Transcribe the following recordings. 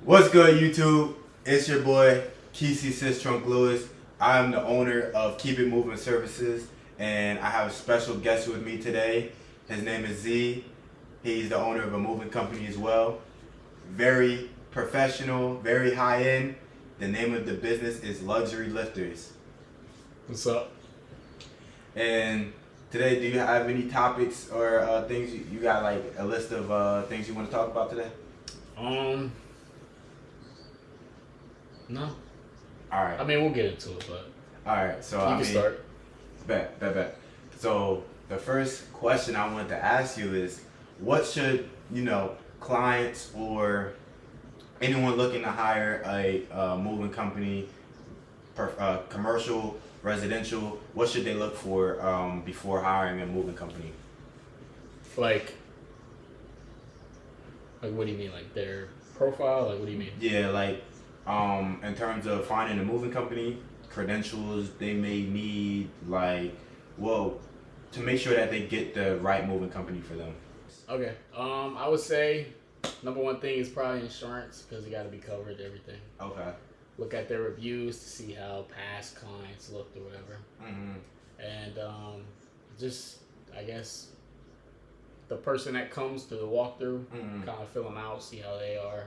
What's good, YouTube? It's your boy Kesi Trunk Lewis. I'm the owner of Keep It Moving Services, and I have a special guest with me today. His name is Z. He's the owner of a moving company as well. Very professional, very high end. The name of the business is Luxury Lifters. What's up? And today, do you have any topics or things you got, like a list of things you want to talk about today? No. All right. I mean, we'll get into it, but All right. So you can start. Bet. So the first question I wanted to ask you is, what should clients or anyone looking to hire a moving company, commercial, residential, what should they look for before hiring a moving company? Like, what do you mean? Like their profile? Like, what do you mean? Yeah, like in terms of finding a moving company, credentials they may need, like, well, to make sure that they get the right moving company for them. Okay. I would say number one thing is probably insurance because you got to be covered everything. Okay. Look at their reviews to see how past clients looked or whatever, and just I guess the person that comes to the walkthrough, kind of fill them out, see how they are.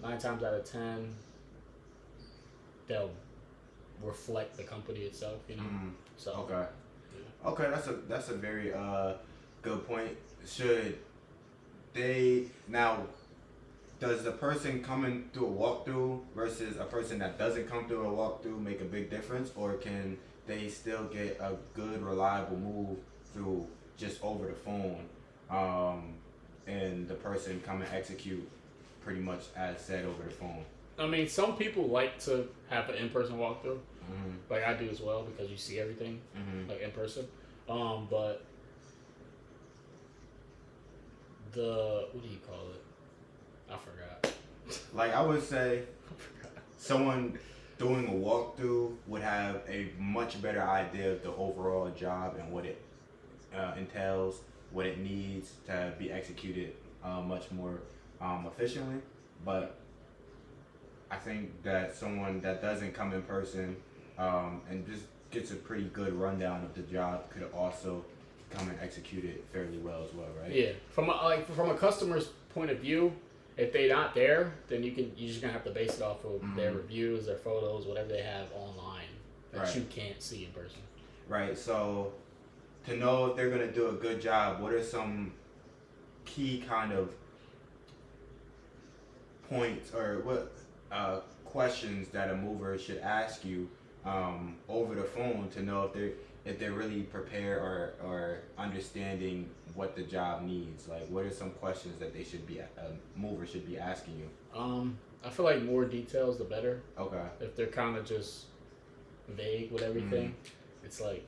9 times out of 10, they'll reflect the company itself, So Okay. yeah. Okay, that's a very good point. Should they now? Does the person coming through a walkthrough versus a person that doesn't come through a walkthrough make a big difference, or can they still get a good, reliable move through just over the phone, and the person come and execute pretty much as said over the phone? I mean, some people like to have an in-person walkthrough, like I do as well, because you see everything like in person. But what do you call it? I forgot. Like, I would say someone doing a walkthrough would have a much better idea of the overall job and what it entails, what it needs to be executed much more efficiently. But I think that someone that doesn't come in person and just gets a pretty good rundown of the job could also come and execute it fairly well as well, right? Yeah, from a customer's point of view, if they're not there, then you're just gonna have to base it off of their reviews, their photos, whatever they have online that you can't see in person. Right. So to know if they're gonna do a good job, what are some key kind of points or what questions that a mover should ask you over the phone to know if they're really prepared or understanding what the job needs? Like, what are some questions that a mover should be asking you? I feel like more details the better. Okay. If they're kind of just vague with everything, it's like,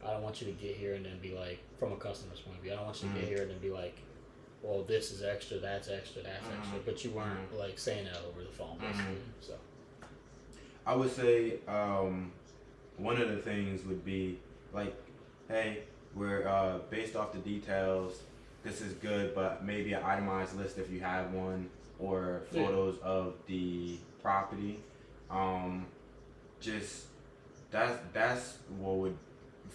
I don't want you to get here and then be like, from a customer's point of view, I don't want you to get here and then be like, well, this is extra, that's extra, but you weren't like saying that over the phone, basically. So I would say one of the things would be like, hey, we're based off the details. This is good, but maybe an itemized list if you have one, or photos of the property. Just that's what would,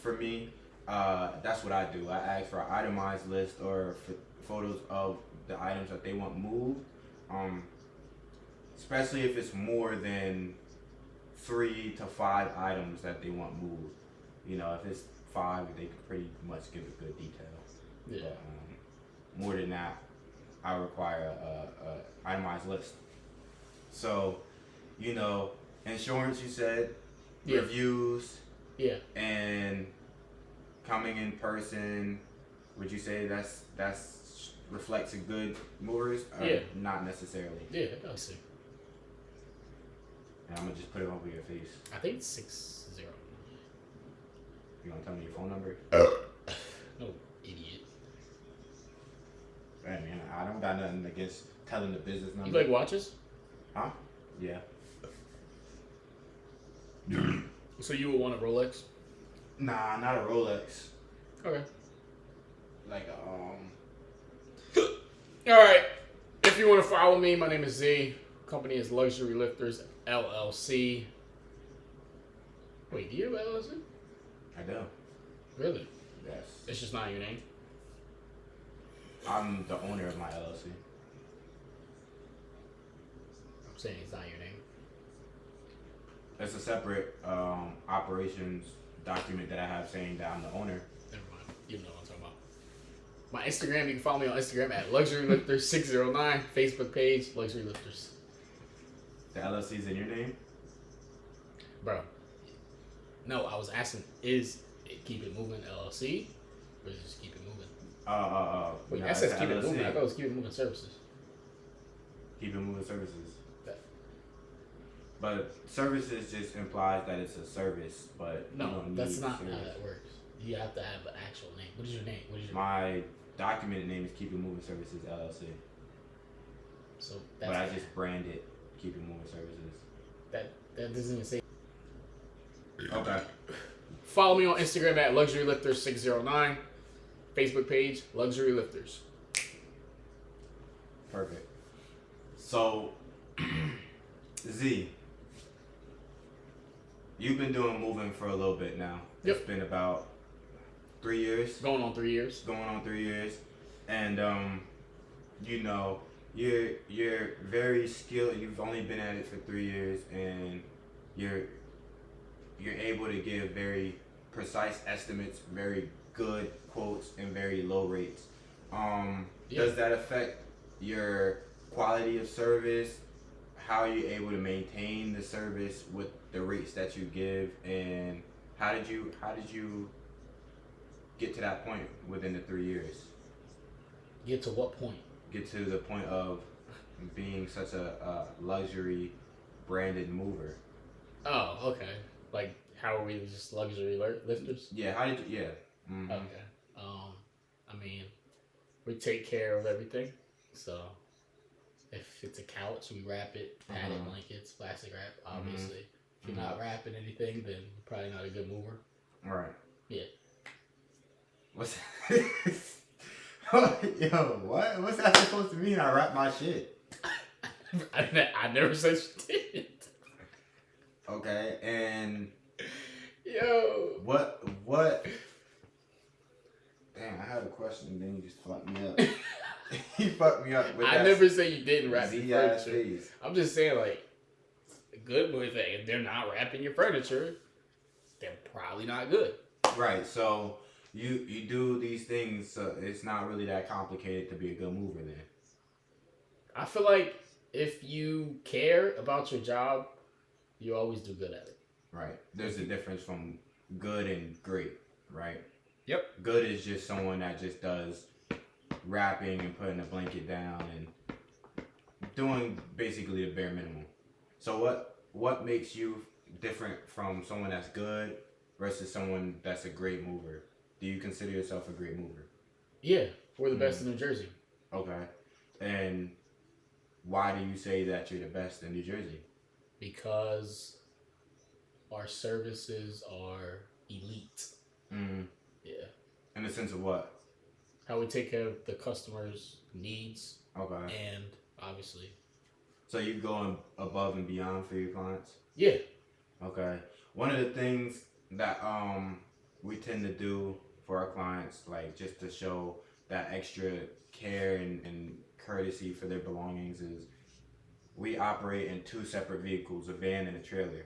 for me. That's what I do. I ask for an itemized list or for photos of the items that they want moved. Especially if it's more than 3 to 5 items that they want moved. If it's 5, they can pretty much give a good detail. yeah. But, more than that, I require a itemized list. So, insurance, you said, reviews, and coming in person. Would you say that's reflects a good movers? Or not necessarily. Yeah, I see. And I'm gonna just put it over your face. I think it's 6-0. You gonna tell me your phone number? No, idiot. Hey man, I don't got nothing against telling the business number. You like watches? Huh? Yeah. So you would want a Rolex? Nah, not a Rolex. Okay. Like All right. if you want to follow me, my name is Z. Company is Luxury Lifters LLC. Wait, do you have LLC? I do. Really? Yes. It's just not your name? I'm the owner of my LLC. I'm saying it's not your name. It's a separate operations document that I have saying that I'm the owner. Never mind. You know what I'm talking about. My Instagram, you can follow me on Instagram at LuxuryLifters609. Facebook page, Luxury Lifters. The LLC's in your name? Bro. No, I was asking, is it Keep It Moving LLC? Or is it just Keep It Moving? Wait, no, that says it's Keep It LLC. Moving. I thought it was Keep It Moving Services. Keep It Moving Services. But services just implies that it's a service, but you No, don't that's need not service. how that works. You have to have an actual name. What is your name? What is your My documented name is Keep It Moving Services LLC. So that's But I just brand it Keep It Moving Services. that doesn't even say. Okay. Follow me on Instagram at LuxuryLifters609. Facebook page, Luxury Lifters. Perfect. So, Z, you've been doing moving for a little bit now. Yep. It's been about 3 years. Going on 3 years. Going on 3 years. And, you know, you're very skilled. You've only been at it for 3 years, and you're able to give very precise estimates, very good quotes, and very low rates. Does that affect your quality of service? How are you able to maintain the service with the rates that you give, and how did you get to that point within the 3 years? Get to what point? Get to the point of being such a luxury branded mover. Oh, okay. Like, how are we just luxury lifters? Yeah, how did you, yeah. Mm-hmm. Okay. I mean, we take care of everything. So, if it's a couch, we wrap it, padded blankets, plastic wrap, obviously. If you're not wrapping anything, then you're probably not a good mover. Right. Yeah. What's Yo, what? What's that supposed to mean? I wrap my shit. I never said you did. Okay, and Yo. what? Damn, I had a question, and then you just fucked me up. You fucked me up with that. I never say you didn't wrap your Z-ass furniture. face. I'm just saying, like, a good movie thing. If they're not wrapping your furniture, they're probably not good. Right. So you do these things. So it's not really that complicated to be a good mover. Then I feel like if you care about your job, you always do good at it. right. There's a difference from good and great. Right. Yep. Good is just someone that just does wrapping and putting a blanket down and doing basically the bare minimum. So what makes you different from someone that's good versus someone that's a great mover? Do you consider yourself a great mover? Yeah, we're the best in New Jersey. Okay. And why do you say that you're the best in New Jersey? Because our services are elite. Mm. Yeah. In the sense of what? How we take care of the customer's needs. Okay. And obviously. So you going above and beyond for your clients? Yeah. Okay. One of the things that we tend to do for our clients, like just to show that extra care and courtesy for their belongings, is we operate in 2 separate vehicles, a van and a trailer.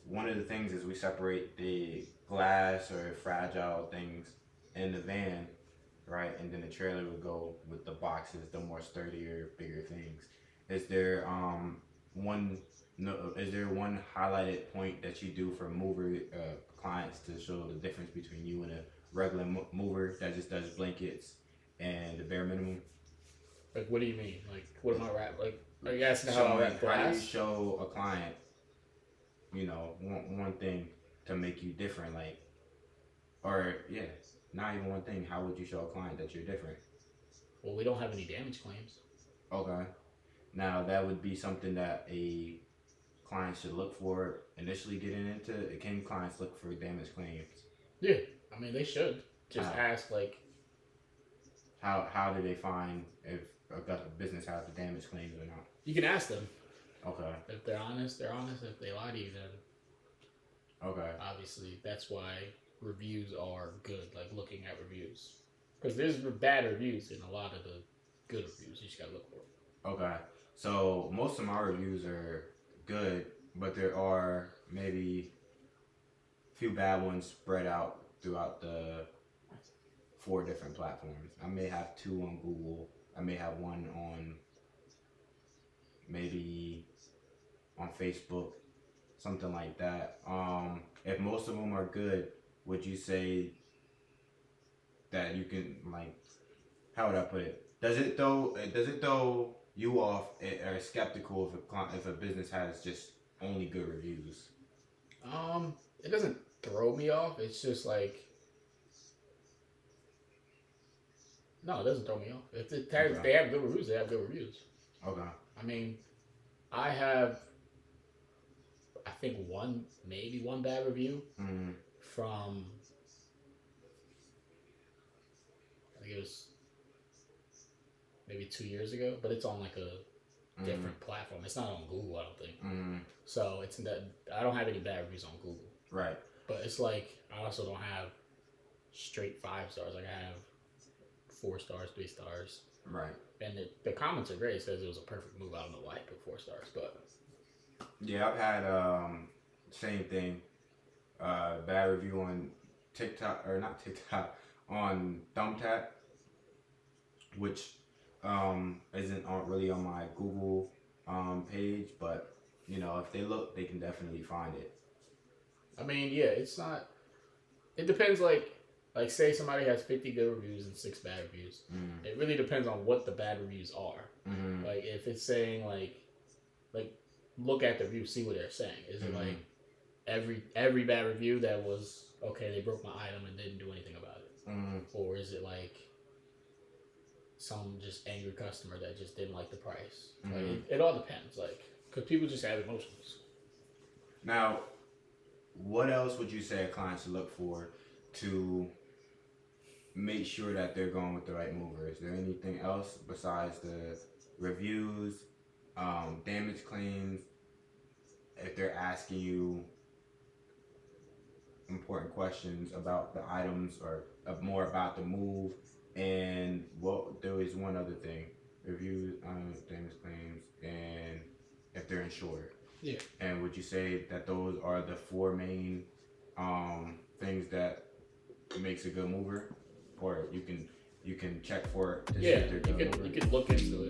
One of the things is we separate the glass or fragile things in the van, right? And then the trailer would go with the boxes, the more sturdier, bigger things. Is there one highlighted point that you do for mover clients to show the difference between you and a regular mover that just does blankets and the bare minimum? Like, what do you mean? Like, what am I wrap? Like, are you asking how I wrap glass? How do you show a client, you know, one thing to make you different? Like, or yeah, not even one thing. How would you show a client that you're different? Well, we don't have any damage claims. Okay. Now that would be something that a client should look for initially getting into. Can clients look for damage claims? Yeah, I mean they should just ask like. How do they find if a business business has the damage claims or not? You can ask them. Okay. If they're honest, they're honest. If they lie to you, then okay. Obviously, that's why reviews are good. Like looking at reviews, because there's bad reviews in a lot of the good reviews. You just gotta look for them. Okay. So most of my reviews are good, but there are maybe a few bad ones spread out throughout the 4 different platforms. I may have 2 on Google. I may have 1 on maybe on Facebook, something like that. If most of them are good, would you say that you can, like, how would I put it? Does it throw you off or skeptical if a business has just only good reviews? It doesn't throw me off. It's just like, no, it doesn't throw me off. If they have good reviews, they have good reviews. Okay. I mean, I have, I think maybe one bad review from, I think it was maybe 2 years ago, but it's on like a different platform. It's not on Google, I don't think. So it's that I don't have any bad reviews on Google. Right. But it's like I also don't have straight 5 stars. Like I have 4 stars, 3 stars. Right. And the comments are great. It says it was a perfect move. I don't know why I put 4 stars, but yeah, I've had same thing. Bad review on TikTok or not TikTok on Thumbtack, which isn't really on my Google page, but you know if they look, they can definitely find it. I mean, yeah, it's not. It depends. Like say somebody has 50 good reviews and 6 bad reviews. It really depends on what the bad reviews are. Like if it's saying like look at the review, see what they're saying. Is it like every bad review that was okay? They broke my item and didn't do anything about it, or is it like some just angry customer that just didn't like the price? Like, it all depends. Like because people just have emotions. Now, what else would you say a client should look for to make sure that they're going with the right mover? Is there anything else besides the reviews, damage claims? If they're asking you important questions about the items or more about the move, and there was one other thing: reviews, damage claims, and if they're insured. Yeah. And would you say that those are the 4 main things that makes a good mover, or you can check for it? To see if they're good mover? You can look into